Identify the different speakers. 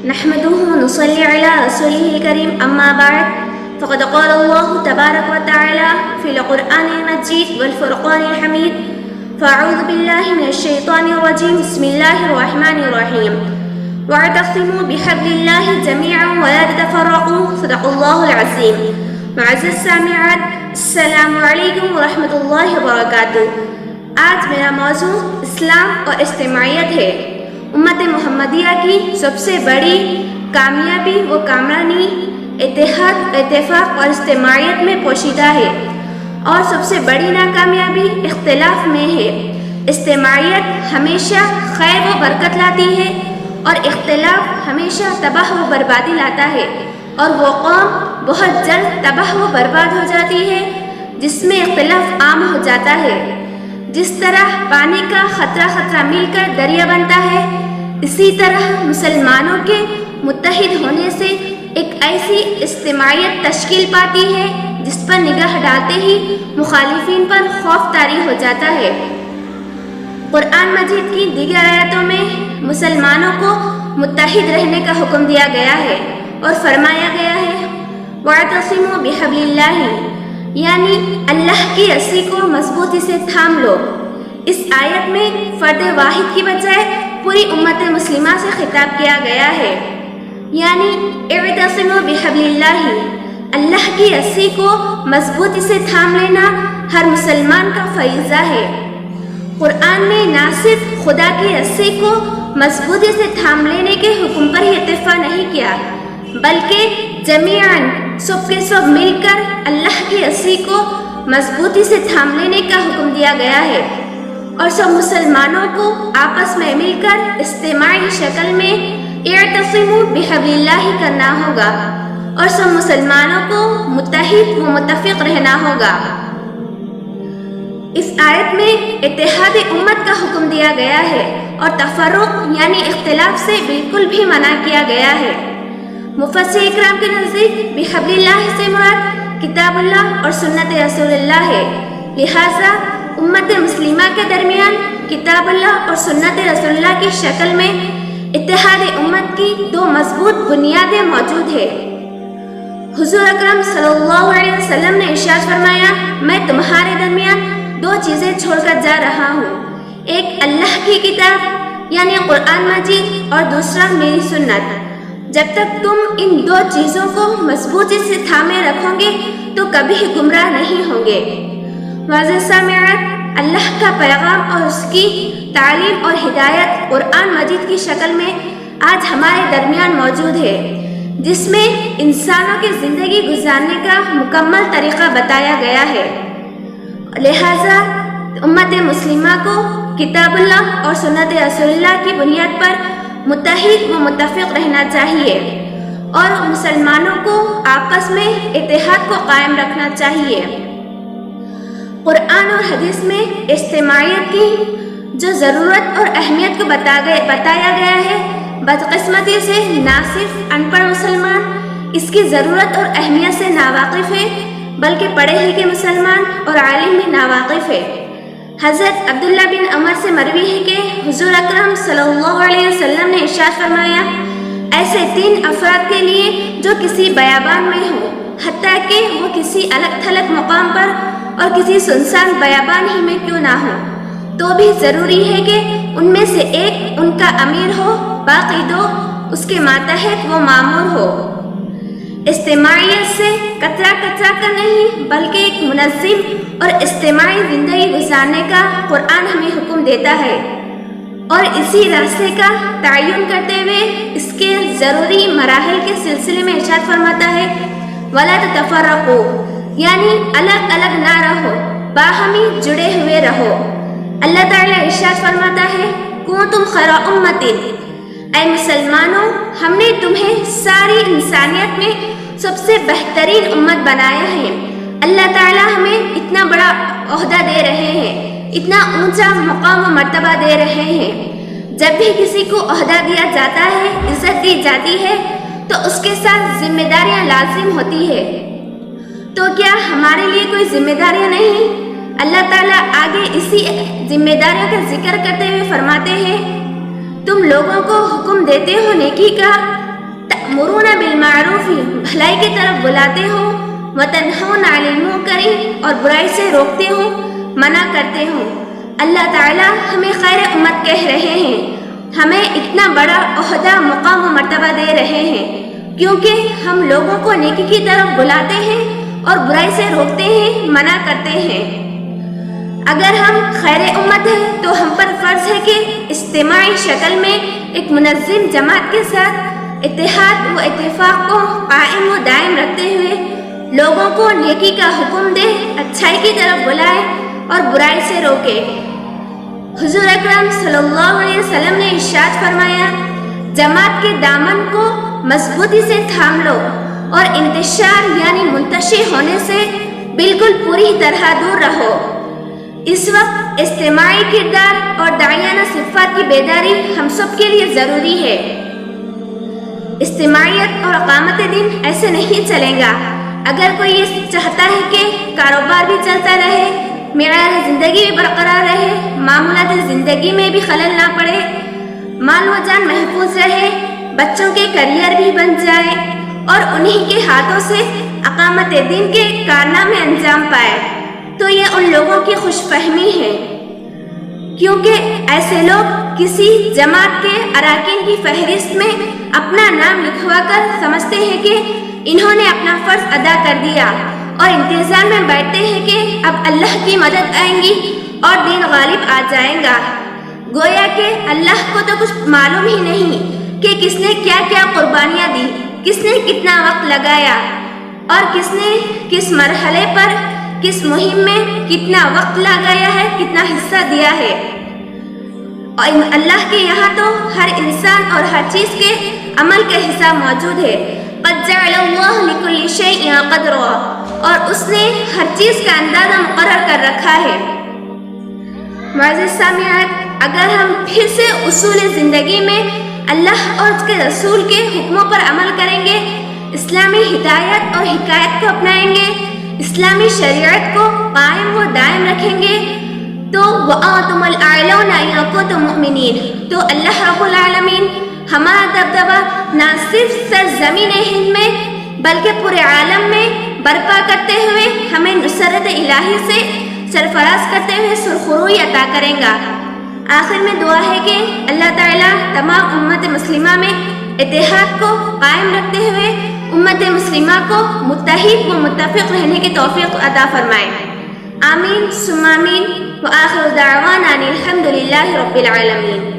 Speaker 1: نحمده ونصلي على رسوله الكريم أما بعد فقد قال الله تبارك وتعالى في القرآن المجيد والفرقان الحميد فأعوذ بالله من الشيطان الرجيم بسم الله الرحمن الرحيم واعتصموا بحبل الله جميعا ولا تتفرقوا صدق الله العظيم. معزز سامعات السلام علیکم ورحمۃ اللہ وبرکاتہ. آج میرا موضوع اسلام اور اجتماعیت ہے. امت محمدیہ کی سب سے بڑی کامیابی و کامرانی اتحاد، اتفاق اور اجتماعیت میں پوشیدہ ہے، اور سب سے بڑی ناکامیابی اختلاف میں ہے. اجتماعیت ہمیشہ خیر و برکت لاتی ہے اور اختلاف ہمیشہ تباہ و بربادی لاتا ہے، اور وہ قوم بہت جلد تباہ و برباد ہو جاتی ہے جس میں اختلاف عام ہو جاتا ہے. جس طرح پانی کا خطرہ خطرہ مل کر دریا بنتا ہے، اسی طرح مسلمانوں کے متحد ہونے سے ایک ایسی اجتماعیت تشکیل پاتی ہے جس پر نگاہ ڈالتے ہی مخالفین پر خوف طاری ہو جاتا ہے. قرآن مجید کی دیگر آیاتوں میں مسلمانوں کو متحد رہنے کا حکم دیا گیا ہے اور فرمایا گیا ہے وَاعْتَصِمُوا بِحَبْلِ اللَّهِ، یعنی اللہ کی رسی کو مضبوطی سے تھام لو. اس آیت میں فرد واحد کی بجائے پوری امت مسلمہ سے خطاب کیا گیا ہے، یعنی اعتصموا بحبل اللہ، اللہ کی رسی کو مضبوطی سے تھام لینا ہر مسلمان کا فریضہ ہے. قرآن نے نہ صرف خدا کی رسی کو مضبوطی سے تھام لینے کے حکم پر ہی اتفاق نہیں کیا، بلکہ جمیعاً سب کے سب مل کر اللہ کی رسی کو مضبوطی سے تھام لینے کا حکم دیا گیا ہے، اور سب مسلمانوں کو آپس میں مل کر اجتماعی شکل میں اعتصموا بحبل اللہ کرنا ہوگا، اور سب مسلمانوں کو متحد و متفق رہنا ہوگا. اس آیت میں اتحاد امت کا حکم دیا گیا ہے اور تفرق یعنی اختلاف سے بالکل بھی منع کیا گیا ہے. مفسر اکرام کے نزدیک بحبل اللہ سے مراد کتاب اللہ اور سنت رسول اللہ ہے. لہٰذا امت مسلمہ کے درمیان کتاب اللہ اور سنت رسول اللہ کی شکل میں اتحاد امت کی دو مضبوط بنیادیں موجود ہیں. حضور اکرم صلی اللہ علیہ وسلم نے ارشاد فرمایا میں تمہارے درمیان دو چیزیں چھوڑ کر جا رہا ہوں، ایک اللہ کی کتاب یعنی قرآن مجید اور دوسرا میری سنت. جب تک تم ان دو چیزوں کو مضبوطی سے تھامے رکھو گے تو کبھی گمراہ نہیں ہوں گے. معزز سامعات، اللہ کا پیغام اور اس کی تعلیم اور ہدایت قرآن مجید کی شکل میں آج ہمارے درمیان موجود ہے، جس میں انسانوں کی زندگی گزارنے کا مکمل طریقہ بتایا گیا ہے. لہٰذا امت مسلمہ کو کتاب اللہ اور سنت رسول اللہ کی بنیاد پر متحد و متفق رہنا چاہیے، اور مسلمانوں کو آپس میں اتحاد کو قائم رکھنا چاہیے. قرآن اور حدیث میں اجتماعیت کی جو ضرورت اور اہمیت کو بتایا گیا ہے، بدقسمتی سے نہ صرف ان پڑھ مسلمان اس کی ضرورت اور اہمیت سے ناواقف ہے، بلکہ پڑھے لکھے مسلمان اور عالم بھی ناواقف ہے. حضرت عبداللہ بن عمر سے مروی ہے کہ حضور اکرم صلی اللہ علیہ وسلم نے ارشاد فرمایا ایسے 3 افراد کے لیے جو کسی بیابان میں ہوں، حتیٰ کہ وہ کسی الگ تھلگ مقام پر اور کسی سنسان بیابان ہی میں کیوں نہ ہو، تو بھی ضروری ہے کہ ان میں سے ایک ان کا امیر ہو، باقی 2 اس کے ماتحت وہ مامور ہو. اجتماعیت سے کترا کر نہیں، بلکہ ایک منظم اور اجتماعی زندگی گزارنے کا قرآن ہمیں حکم دیتا ہے، اور اسی راستے کا تعین کرتے ہوئے اس کے ضروری مراحل کے سلسلے میں ارشاد فرماتا ہے وَلَا تَتَفَرَّقُوا، یعنی الگ الگ نہ رہو، باہمی جڑے ہوئے رہو. اللہ تعالیٰ ارشاد فرماتا ہے کُنتُمْ خَيْرَ أُمَّةٍ، اے مسلمانوں ہم نے تمہیں ساری انسانیت میں سب سے بہترین امت بنایا ہے. اللہ تعالیٰ ہمیں اتنا بڑا عہدہ دے رہے ہیں، اتنا اونچا مقام و مرتبہ دے رہے ہیں. جب بھی کسی کو عہدہ دیا جاتا ہے، عزت دی جاتی ہے، تو اس کے ساتھ ذمہ داریاں لازم ہوتی ہے. تو کیا ہمارے لیے کوئی ذمہ داریاں نہیں؟ اللہ تعالیٰ آگے اسی ذمہ داریوں کا ذکر کرتے ہوئے فرماتے ہیں تم لوگوں کو حکم دیتے ہو نیکی کا وَتَأْمُرُونَ بِالْمَعْرُوفِ بھلائی کی طرف بلاتے ہو، وَتَنْهَوْنَ عَنِ الْمُنكَرِ اور برائی سے روکتے ہو، منع کرتے ہو۔ اللہ تعالیٰ ہمیں خیر امت کہہ رہے ہیں، ہمیں اتنا بڑا عہدہ، مقام و مرتبہ دے رہے ہیں کیونکہ ہم لوگوں کو نیکی کی طرف بلاتے ہیں اور برائی سے روکتے ہیں، منع کرتے ہیں۔ اگر ہم خیر امت ہیں تو ہم پر فرض ہے کہ اجتماعی شکل میں ایک منظم جماعت کے ساتھ اتحاد و اتفاق کو قائم و دائم رکھتے ہوئے لوگوں کو نیکی کا حکم دے، اچھائی کی طرف بلائے اور برائی سے روکے۔ حضور اکرم صلی اللہ علیہ وسلم نے ارشاد فرمایا، جماعت کے دامن کو مضبوطی سے تھام لو اور انتشار یعنی منتشر ہونے سے بالکل پوری طرح دور رہو۔ اس وقت اجتماعی کردار اور داعیانہ صفات کی بیداری ہم سب کے لیے ضروری ہے۔ اجتماعیت اور اقامت دین ایسے نہیں چلے گا۔ اگر کوئی یہ چاہتا ہے کہ کاروبار بھی چلتا رہے، معیار زندگی بھی برقرار رہے، معمولات زندگی میں بھی خلل نہ پڑے، مال و جان محفوظ رہے، بچوں کے کیریئر بھی بن جائے اور انہی کے ہاتھوں سے اقامت دین کے کارنامے انجام پائے، تو یہ ان لوگوں کی خوش فہمی ہے، کیونکہ ایسے لوگ کسی جماعت کے اراکین کی فہرست میں اپنا نام لکھوا کر سمجھتے ہیں کہ انہوں نے اپنا فرض ادا کر دیا اور انتظار میں بیٹھتے ہیں کہ اب اللہ کی مدد آئیں گی اور دین غالب آ جائے گا۔ گویا کہ اللہ کو تو کچھ معلوم ہی نہیں کہ کس نے کیا کیا قربانیاں دی، کس نے کتنا وقت لگایا اور کس نے کس مرحلے پر، کس مہم میں کتنا وقت لگایا ہے، کتنا حصہ دیا ہے۔ اور اللہ کے یہاں تو ہر انسان اور ہر چیز کے عمل کا حساب موجود ہے۔ قد جعل اللہ لکل شیء قدرا، اور اس نے ہر چیز کا اندازہ مقرر کر رکھا ہے۔ معزز سامعات، اگر ہم پھر سے اصول زندگی میں اللہ اور اس کے رسول کے حکموں پر عمل کریں گے، اسلامی ہدایت اور حکایت کو اپنائیں گے، اسلامی شریعت کو قائم و دائم رکھیں گے، تو وَأَنْتُمُ الْأَعْلَوْنَ إِن كُنتُم مُؤْمِنِينَ، تو اللہ رب العالمین ہمارا دبدبہ نہ صرف سرزمین ہند میں بلکہ پورے عالم میں برپا کرتے ہوئے ہمیں نصرت الہی سے سرفراز کرتے ہوئے سرخروئی عطا کرے گا۔ آخر میں دعا ہے کہ اللہ تعالیٰ تمام امت مسلمہ میں اتحاد کو قائم رکھتے ہوئے امت مسلمہ کو متحد و متفق رہنے کی توفیق عطا فرمائے۔ آمین ثم آمین، وآخر دعوانا ان الحمد للہ رب العالمین۔